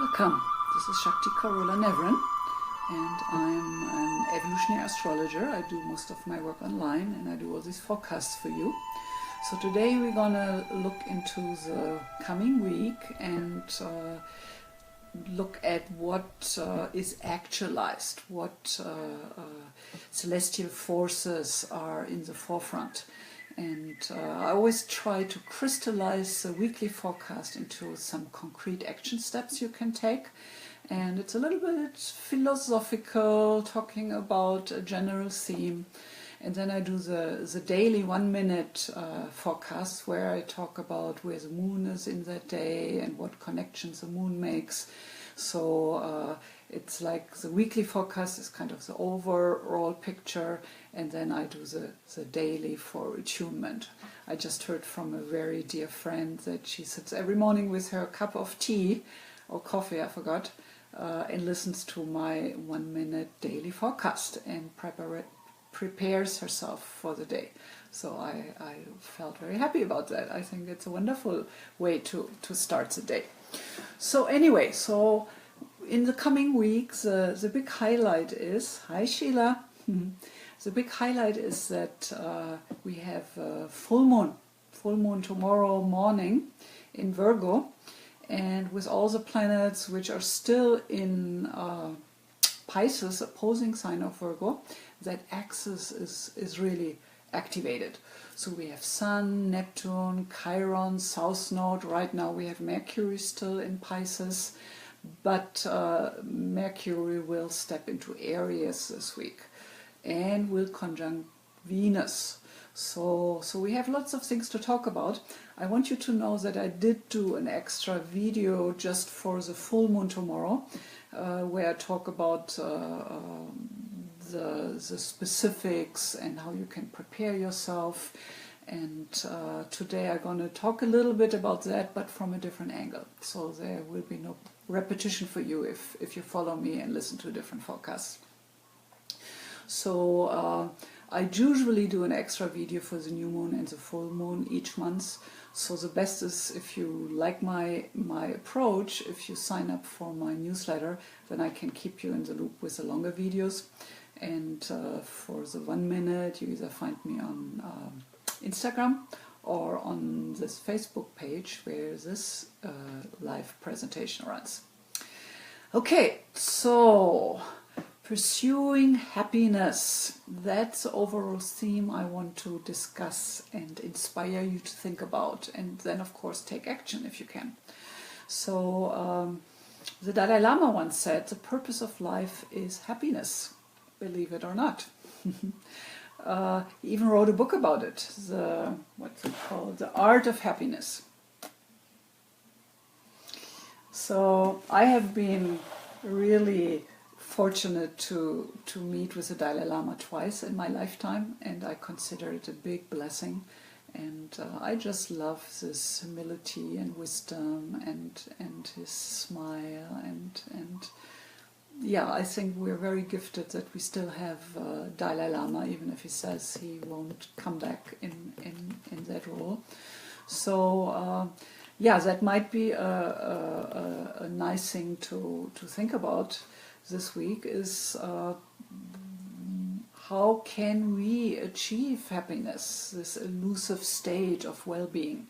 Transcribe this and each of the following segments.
Welcome, this is Shakti Carola Navran and I'm an evolutionary astrologer. I do most of my work online and I do all these forecasts for you. So today we're gonna look into the coming week and look at what is actualized, what celestial forces are in the forefront. And I always try to crystallize the weekly forecast into some concrete action steps you can take. And it's a little bit philosophical, talking about a general theme. And then I do the daily 1-minute forecast where I talk about where the moon is in that day and what connections the moon makes. So it's like the weekly forecast is kind of the overall picture, and then I do the daily for attunement. I just heard from a very dear friend that she sits every morning with her cup of tea or coffee, I forgot, and listens to my 1-minute daily forecast and prepares herself for the day. So I felt very happy about that. I think it's a wonderful way to start the day. So anyway, so in the coming week, the big highlight is, hi Sheila, the big highlight is that we have full moon tomorrow morning in Virgo, and with all the planets which are still in Pisces, opposing sign of Virgo, that axis is really activated. So we have Sun, Neptune, Chiron, South Node. Right now we have Mercury still in Pisces, but Mercury will step into Aries this week and will conjunct Venus. So we have lots of things to talk about. I want you to know that I did do an extra video just for the full moon tomorrow, where I talk about the specifics and how you can prepare yourself. And today I'm going to talk a little bit about that, but from a different angle. So there will be no repetition for you if you follow me and listen to different forecasts. So I usually do an extra video for the new moon and the full moon each month. So the best is, if you like my approach, if you sign up for my newsletter, then I can keep you in the loop with the longer videos. And for the 1 minute, you either find me on Instagram or on this Facebook page where this live presentation runs. Okay, so pursuing happiness, that's the overall theme I want to discuss and inspire you to think about, and then of course take action if you can. So the Dalai Lama once said, the purpose of life is happiness, believe it or not. He even wrote a book about it, what's it called? The Art of Happiness. So I have been really fortunate to meet with the Dalai Lama twice in my lifetime, and I consider it a big blessing. And I just love this humility and wisdom and his smile and yeah, I think we're very gifted that we still have Dalai Lama, even if he says he won't come back in that role. So yeah, that might be a nice thing to think about this week, is how can we achieve happiness, this elusive state of well-being.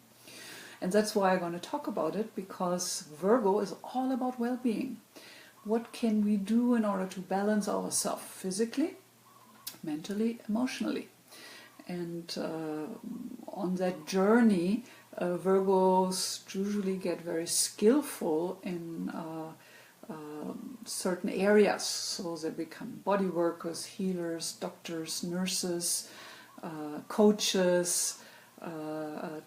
And that's why I'm going to talk about it, because Virgo is all about well-being. What can we do in order to balance ourselves physically, mentally, emotionally? And on that journey, Virgos usually get very skillful in certain areas. So they become body workers, healers, doctors, nurses, coaches,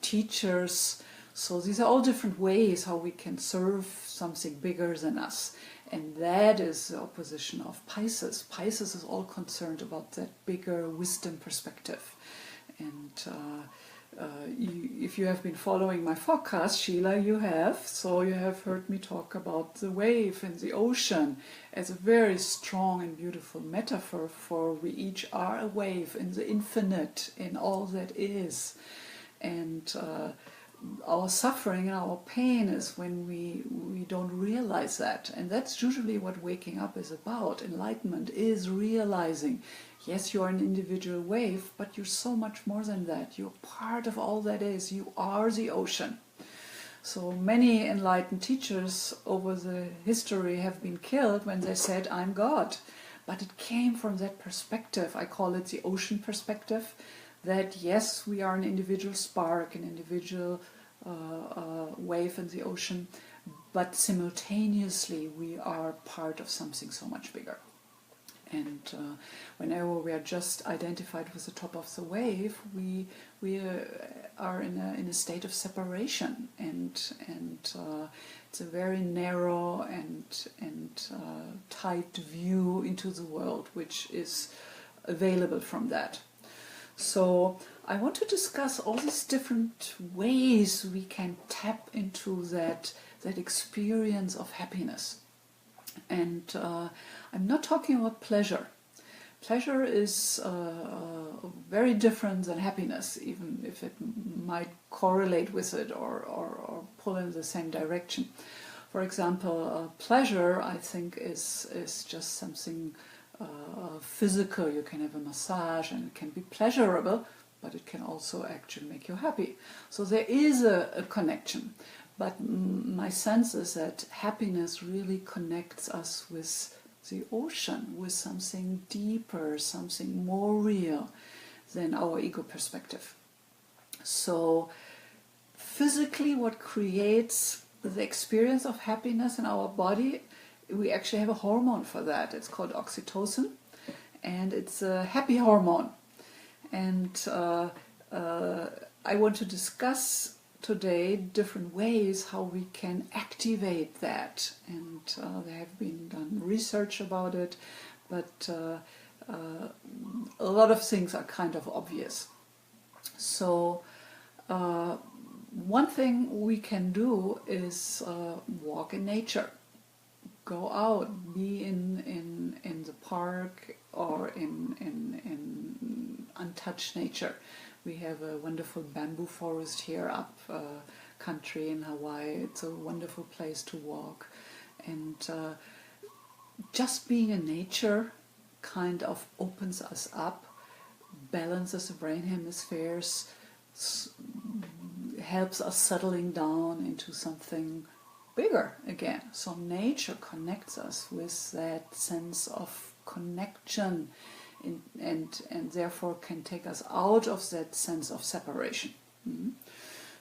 teachers. So these are all different ways how we can serve something bigger than us. And that is the opposition of Pisces. Pisces is all concerned about that bigger wisdom perspective. And if you have been following my forecast, Sheila, you have. So you have heard me talk about the wave in the ocean as a very strong and beautiful metaphor for we each are a wave in the infinite, in all that is. And our suffering and our pain is when we don't realize that. And that's usually what waking up is about. Enlightenment is realizing, yes, you're an individual wave, but you're so much more than that. You're part of all that is. You are the ocean. So many enlightened teachers over the history have been killed when they said, I'm God. But it came from that perspective. I call it the ocean perspective, that yes, we are an individual spark, an individual wave in the ocean, but simultaneously we are part of something so much bigger. And whenever we are just identified with the top of the wave, we are in a state of separation, and it's a very narrow and tight view into the world, which is available from that. So I want to discuss all these different ways we can tap into that experience of happiness. And I'm not talking about pleasure. Pleasure is very different than happiness, even if it might correlate with it or pull in the same direction. For example, pleasure, I think, is just something physical. You can have a massage and it can be pleasurable, but it can also actually make you happy. So there is a connection. But my sense is that happiness really connects us with the ocean, with something deeper, something more real than our ego perspective. So physically, what creates the experience of happiness in our body, we actually have a hormone for that. It's called oxytocin, and it's a happy hormone. And I want to discuss today different ways how we can activate that, and there have been done research about it, but a lot of things are kind of obvious. So one thing we can do is walk in nature, go out, be in the park or in untouched nature. We have a wonderful bamboo forest here up country in Hawaii. It's a wonderful place to walk. And just being in nature kind of opens us up, balances the brain hemispheres, helps us settling down into something bigger again. So nature connects us with that sense of connection, and therefore can take us out of that sense of separation.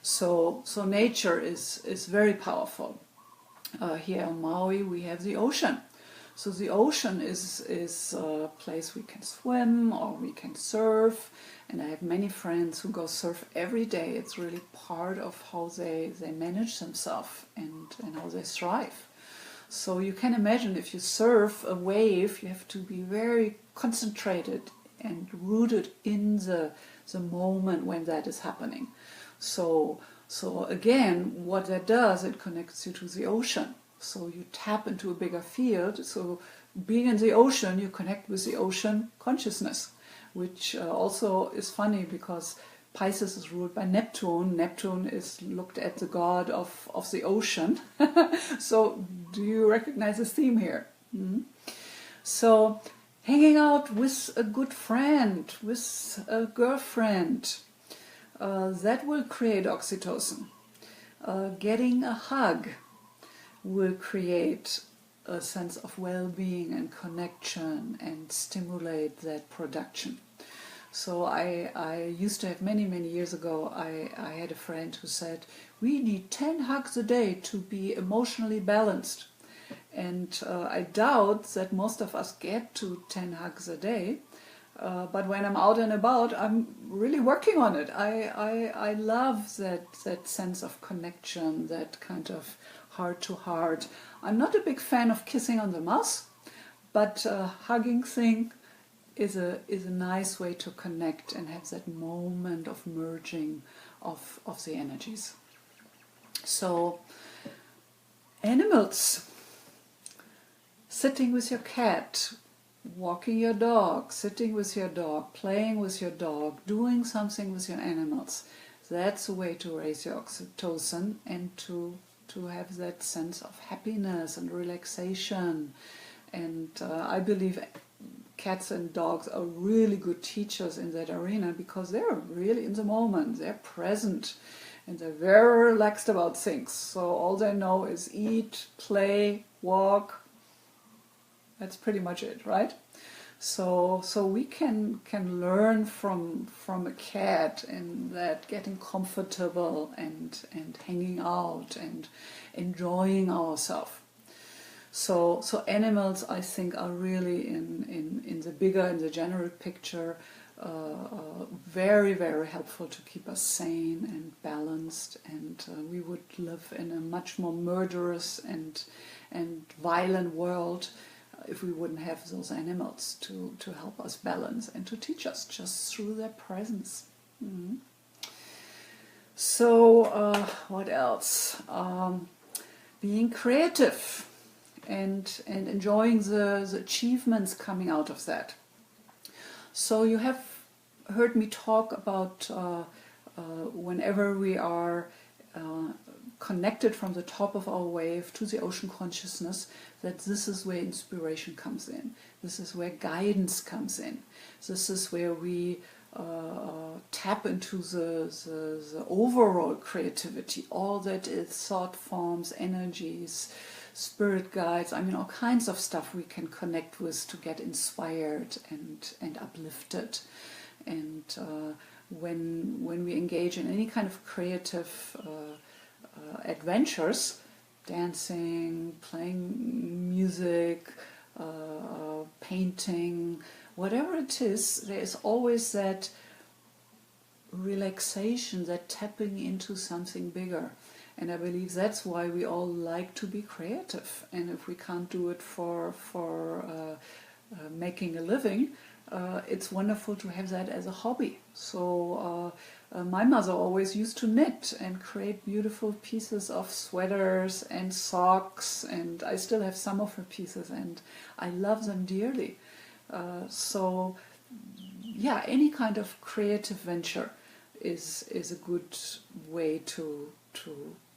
So nature is very powerful. Here on Maui we have the ocean. So the ocean is a place we can swim or we can surf, and I have many friends who go surf every day. It's really part of how they manage themselves and how they thrive. So you can imagine if you surf a wave, you have to be very concentrated and rooted in the moment when that is happening. So again, what that does, it connects you to the ocean. So you tap into a bigger field. So being in the ocean, you connect with the ocean consciousness, which also is funny because Pisces is ruled by Neptune. Neptune is looked at the god of the ocean. So do you recognize this theme here? So hanging out with a good friend, with a girlfriend, that will create oxytocin. Getting a hug will create a sense of well-being and connection and stimulate that production. So I used to have many years ago, I had a friend who said, we need 10 hugs a day to be emotionally balanced. And I doubt that most of us get to 10 hugs a day. But when I'm out and about, I'm really working on it. I love that sense of connection, that kind of heart to heart. I'm not a big fan of kissing on the mouth, but hugging thing is a nice way to connect and have that moment of merging of the energies. So animals, sitting with your cat, walking your dog, sitting with your dog, playing with your dog, doing something with your animals, that's a way to raise your oxytocin and to have that sense of happiness and relaxation. And I believe cats and dogs are really good teachers in that arena, because they're really in the moment, they're present, and they're very relaxed about things. So all they know is eat, play, walk. That's pretty much it, right? So we can learn from a cat in that, getting comfortable and hanging out and enjoying ourselves. So animals, I think, are really in the general picture very, very helpful to keep us sane and balanced, and we would live in a much more murderous and violent world if we wouldn't have those animals to help us balance and to teach us just through their presence. Mm-hmm. So what else? Being creative and enjoying the achievements coming out of that. So you have heard me talk about whenever we are connected from the top of our wave to the ocean consciousness, that this is where inspiration comes in. This is where guidance comes in. This is where we tap into the overall creativity, all that is thought forms, energies, spirit guides, I mean all kinds of stuff we can connect with to get inspired and uplifted. And when we engage in any kind of creative adventures, dancing, playing music, painting, whatever it is, there is always that relaxation, that tapping into something bigger. And I believe that's why we all like to be creative. And if we can't do it for making a living, it's wonderful to have that as a hobby. So my mother always used to knit and create beautiful pieces of sweaters and socks, and I still have some of her pieces and I love them dearly. So yeah, any kind of creative venture is a good way to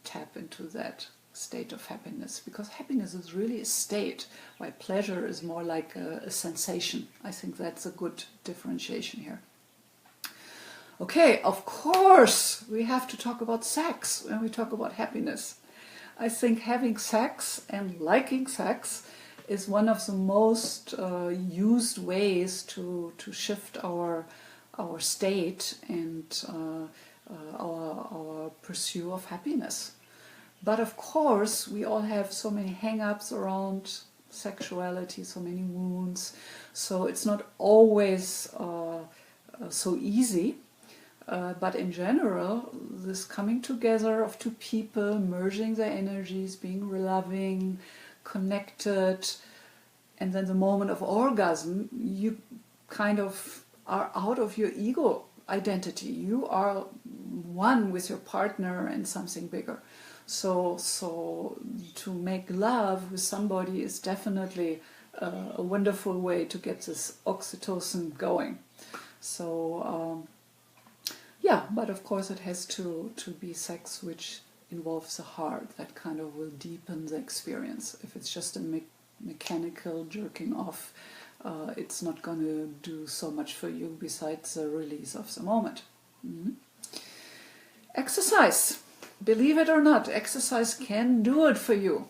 tap into that state of happiness, because happiness is really a state, while pleasure is more like a sensation. I think that's a good differentiation here. Okay, of course we have to talk about sex when we talk about happiness. I think having sex and liking sex is one of the most used ways to shift our state and our pursuit of happiness. But of course, we all have so many hang-ups around sexuality, so many wounds, so it's not always so easy. But in general, this coming together of two people, merging their energies, being loving, connected, and then the moment of orgasm, you kind of are out of your ego identity. You are one with your partner and something bigger. So to make love with somebody is definitely a wonderful way to get this oxytocin going. So yeah, but of course it has to be sex which involves the heart. That kind of will deepen the experience. If it's just a mechanical jerking off, it's not going to do so much for you besides the release of the moment. Mm-hmm. Exercise. Believe it or not, exercise can do it for you.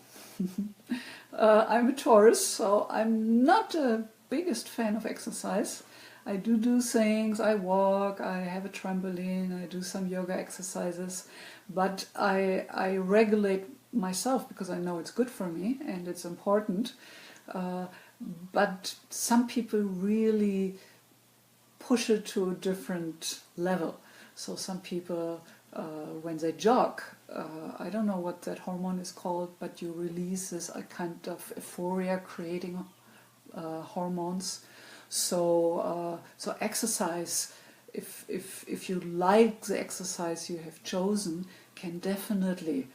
I'm a Taurus, so I'm not the biggest fan of exercise. I do things, I walk, I have a trampoline, I do some yoga exercises, but I regulate myself because I know it's good for me and it's important. But some people really push it to a different level. So some people, when they jog, I don't know what that hormone is called, but you release this kind of euphoria creating hormones. So exercise, if you like the exercise you have chosen, can definitely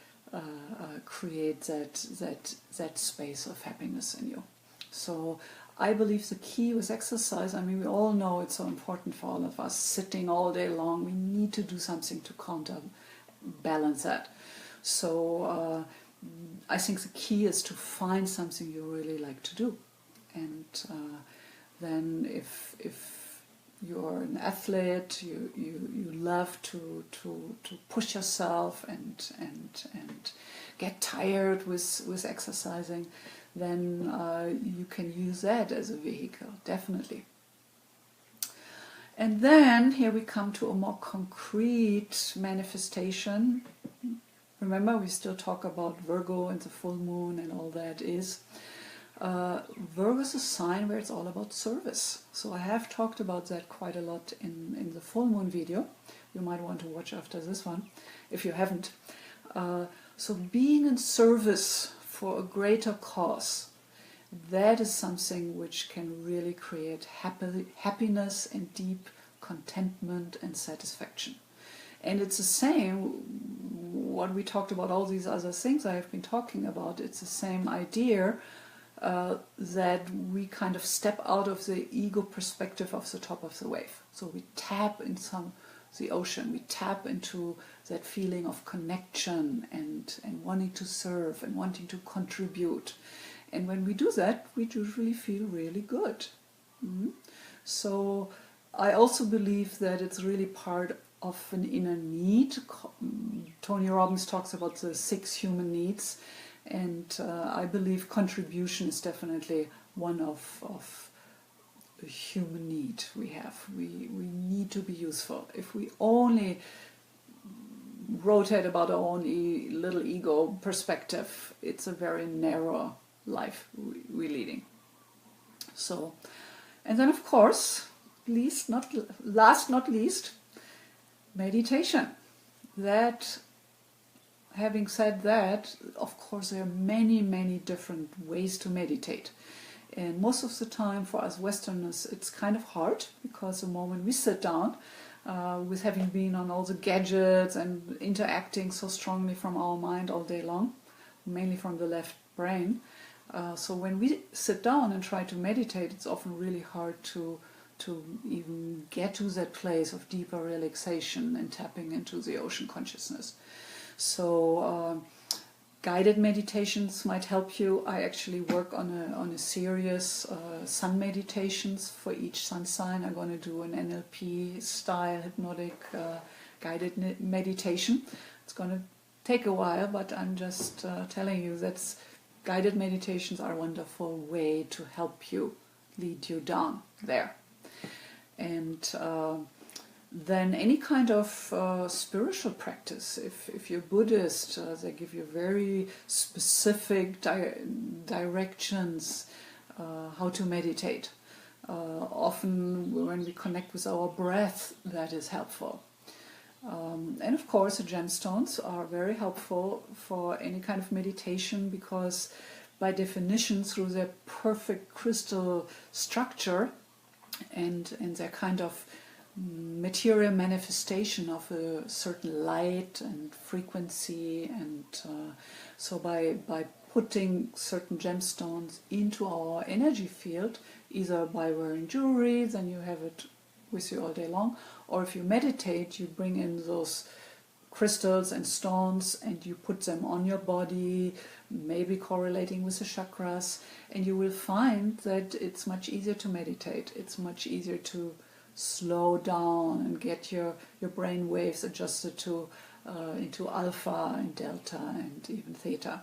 create that space of happiness in you. So I believe the key with exercise, I mean, we all know it's so important for all of us, sitting all day long. We need to do something to counterbalance that. So I think the key is to find something you really like to do. And then if you're an athlete, you love to push yourself and get tired with exercising, then you can use that as a vehicle, definitely. And then here we come to a more concrete manifestation. Remember, we still talk about Virgo and the full moon and all that is. Virgo is a sign where it's all about service. So I have talked about that quite a lot in the full moon video. You might want to watch after this one, if you haven't. So being in service for a greater cause, that is something which can really create happiness and deep contentment and satisfaction. And it's the same, what we talked about, all these other things I have been talking about, it's the same idea that we kind of step out of the ego perspective of the top of the wave. So we tap into the ocean, we tap into that feeling of connection and wanting to serve and wanting to contribute. And when we do that, we usually feel really good. So I also believe that it's really part of an inner need. Tony Robbins talks about the 6 human needs. And I believe contribution is definitely one of a human need we have. We need to be useful. If we only rotate about our own little ego perspective, it's a very narrow life we're leading. So, and then of course, last not least, meditation. That. Having said that, of course, there are many, many different ways to meditate. And most of the time for us Westerners, it's kind of hard, because the moment we sit down, with having been on all the gadgets and interacting so strongly from our mind all day long, mainly from the left brain, so when we sit down and try to meditate, it's often really hard to even get to that place of deeper relaxation and tapping into the ocean consciousness. So guided meditations might help you. I actually work on a series, sun meditations for each sun sign. I'm going to do an NLP style hypnotic guided meditation. It's going to take a while, but I'm just telling you that guided meditations are a wonderful way to help you, lead you down there. And then any kind of spiritual practice. If you're Buddhist, they give you very specific directions how to meditate. Often when we connect with our breath, that is helpful. And of course the gemstones are very helpful for any kind of meditation, because by definition, through their perfect crystal structure and their kind of material manifestation of a certain light and frequency, and so by putting certain gemstones into our energy field, either by wearing jewelry, then you have it with you all day long, or if you meditate, you bring in those crystals and stones and you put them on your body, maybe correlating with the chakras, and you will find that it's much easier to meditate. It's much easier to slow down and get your brain waves adjusted to into alpha and delta and even theta.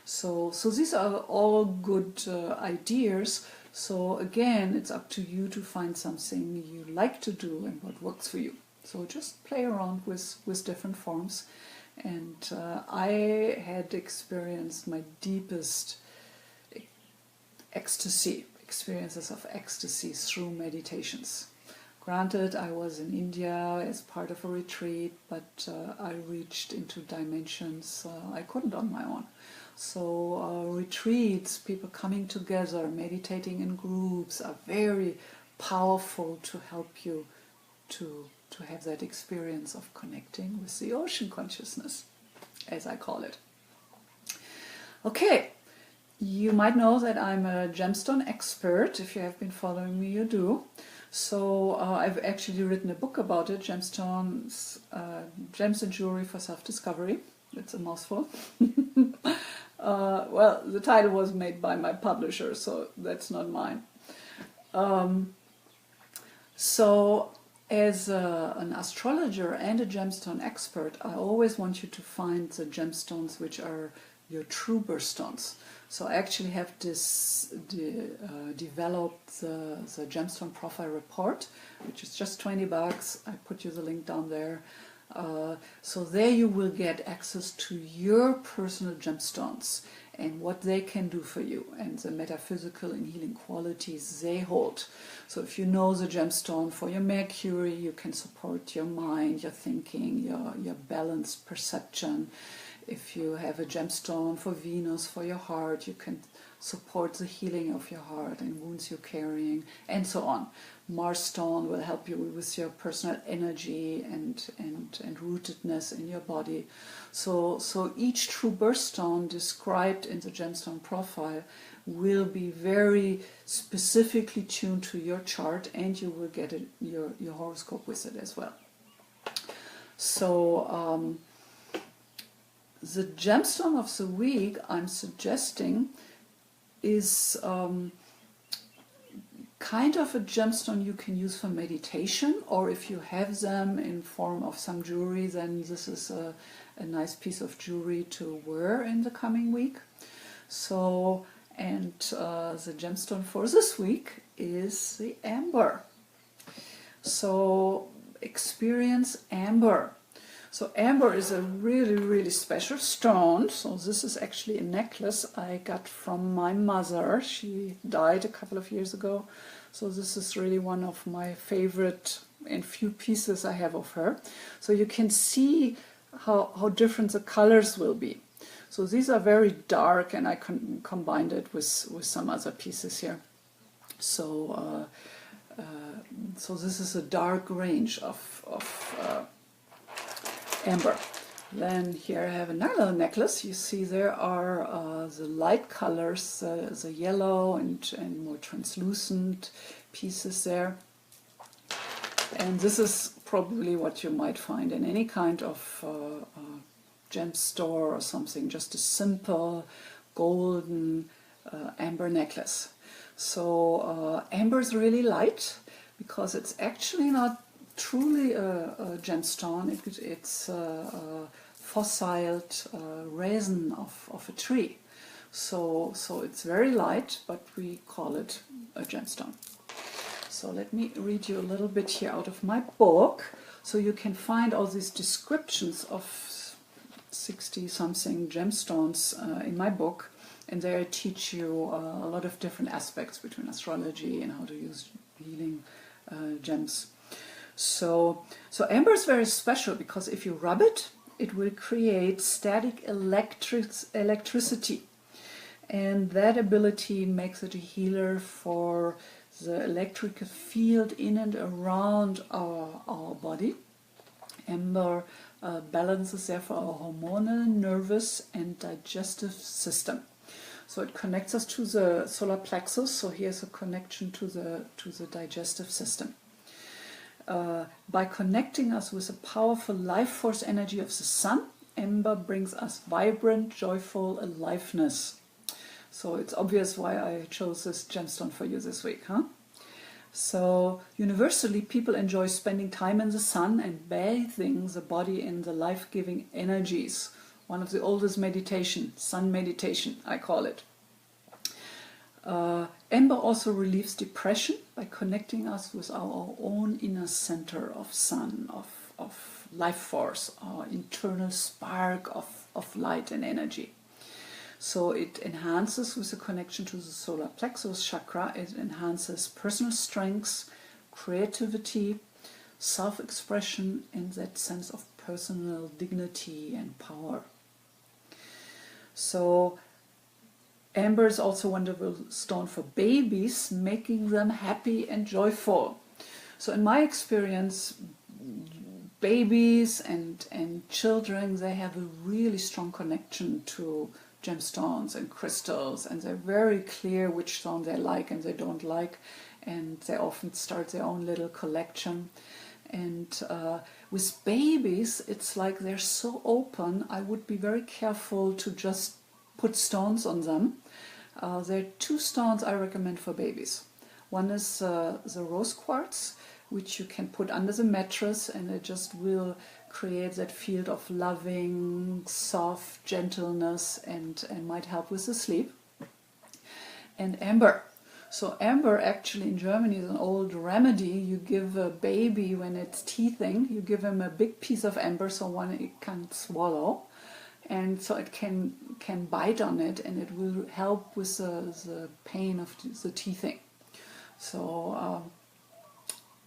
So these are all good ideas. So again, it's up to you to find something you like to do and what works for you. So just play around with different forms. And I had experienced my deepest experiences of ecstasy through meditations. Granted, I was in India as part of a retreat, but I reached into dimensions I couldn't on my own. So retreats, people coming together, meditating in groups, are very powerful to help you to have that experience of connecting with the ocean consciousness, as I call it. Okay, You might know that I'm a gemstone expert. If you have been following me, you do. So I've actually written a book about it, Gemstones, Gems and Jewelry for Self-Discovery. It's a mouthful. Well, the title was made by my publisher, so that's not mine. So as an astrologer and a gemstone expert, I always want you to find the gemstones which are your true birthstones. So I actually have developed the gemstone profile report, which is just $20. I put you the link down there. So there you will get access to your personal gemstones and what they can do for you and the metaphysical and healing qualities they hold. So if you know the gemstone for your Mercury, you can support your mind, your thinking, your balanced perception. If you have a gemstone for Venus, for your heart, you can support the healing of your heart and wounds you're carrying, and so on. Mars stone will help you with your personal energy and rootedness in your body. So each true birthstone described in the gemstone profile will be very specifically tuned to your chart, and you will get your horoscope with it as well. So the gemstone of the week I'm suggesting is kind of a gemstone you can use for meditation, or if you have them in form of some jewelry, then this is a nice piece of jewelry to wear in the coming week. So, and the gemstone for this week is the amber. So experience amber. So amber is a really, really special stone. So this is actually a necklace I got from my mother. She died a couple of years ago. So this is really one of my favorite and few pieces I have of her. So you can see how different the colors will be. So these are very dark, and I combined it with some other pieces here. So so this is a dark range of amber. Then here I have another necklace. You see there are the light colors, the yellow and more translucent pieces there. And this is probably what you might find in any kind of gem store or something, just a simple golden amber necklace. So amber is really light because it's actually not truly a gemstone. It's a fossiled resin of a tree. So it's very light, but we call it a gemstone. So let me read you a little bit here out of my book. So you can find all these descriptions of 60-something gemstones in my book. And there I teach you a lot of different aspects between astrology and how to use healing gems. So amber is very special because if you rub it, it will create static electricity. And that ability makes it a healer for the electrical field in and around our body. Amber balances therefore our hormonal, nervous and digestive system. So it connects us to the solar plexus, so here's a connection to the digestive system. By connecting us with the powerful life force energy of the sun, amber brings us vibrant, joyful aliveness. So it's obvious why I chose this gemstone for you this week, huh? So universally, people enjoy spending time in the sun and bathing the body in the life-giving energies. One of the oldest meditation, sun meditation, I call it. Amber also relieves depression by connecting us with our own inner center of sun, of life force, our internal spark of light and energy. So it enhances with the connection to the solar plexus chakra. It enhances personal strengths, creativity, self-expression, and that sense of personal dignity and power. So amber is also a wonderful stone for babies, making them happy and joyful. So in my experience, babies and children, they have a really strong connection to gemstones and crystals, and they're very clear which stone they like and they don't like, and they often start their own little collection. And with babies, it's like they're so open. I would be very careful to just put stones on them. There are two stones I recommend for babies. One is the rose quartz, which you can put under the mattress, and it just will create that field of loving, soft gentleness, and might help with the sleep. And amber. So amber actually in Germany is an old remedy. You give a baby, when it's teething, you give him a big piece of amber, so one it can't swallow, and so it can bite on it, and it will help with the pain of the teething. So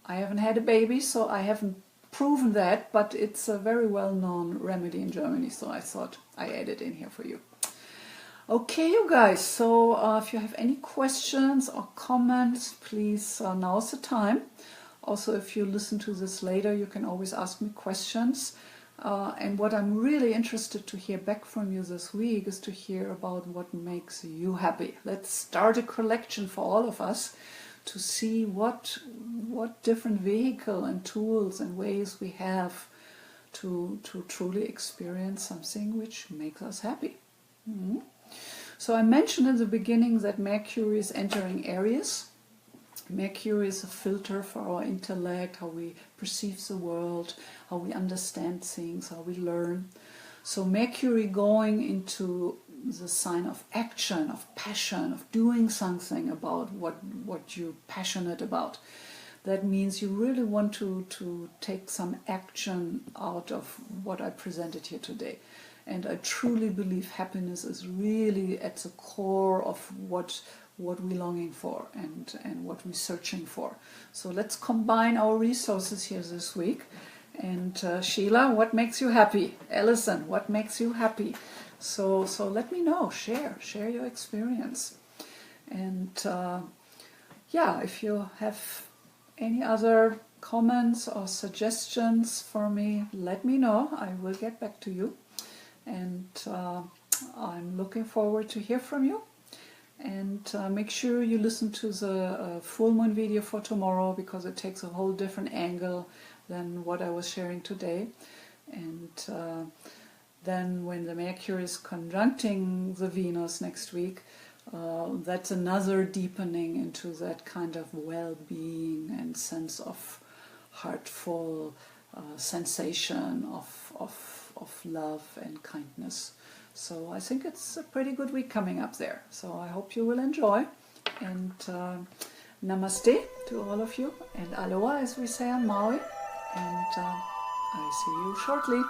I haven't had a baby, so I haven't proven that, but it's a very well-known remedy in Germany, so I thought I add it in here for you. Okay, you guys, so if you have any questions or comments, please, now's the time. Also, if you listen to this later, you can always ask me questions. And what I'm really interested to hear back from you this week is to hear about what makes you happy. Let's start a collection for all of us to see what different vehicle and tools and ways we have to truly experience something which makes us happy. Mm-hmm. So I mentioned in the beginning that Mercury is entering Aries. Mercury is a filter for our intellect, how we perceive the world, how we understand things, how we learn. So Mercury going into the sign of action, of passion, of doing something about what you're passionate about. That means you really want to take some action out of what I presented here today. And I truly believe happiness is really at the core of what we're longing for and what we're searching for. So let's combine our resources here this week. And Sheila, what makes you happy? Alison, what makes you happy? So let me know. Share your experience. And yeah, if you have any other comments or suggestions for me, let me know. I will get back to you. And I'm looking forward to hear from you. And make sure you listen to the full moon video for tomorrow, because it takes a whole different angle than what I was sharing today. And then when the Mercury is conjuncting the Venus next week, that's another deepening into that kind of well-being and sense of heartful sensation of love and kindness. So I think it's a pretty good week coming up there. So I hope you will enjoy. And namaste to all of you. And aloha, as we say on Maui. And I see you shortly.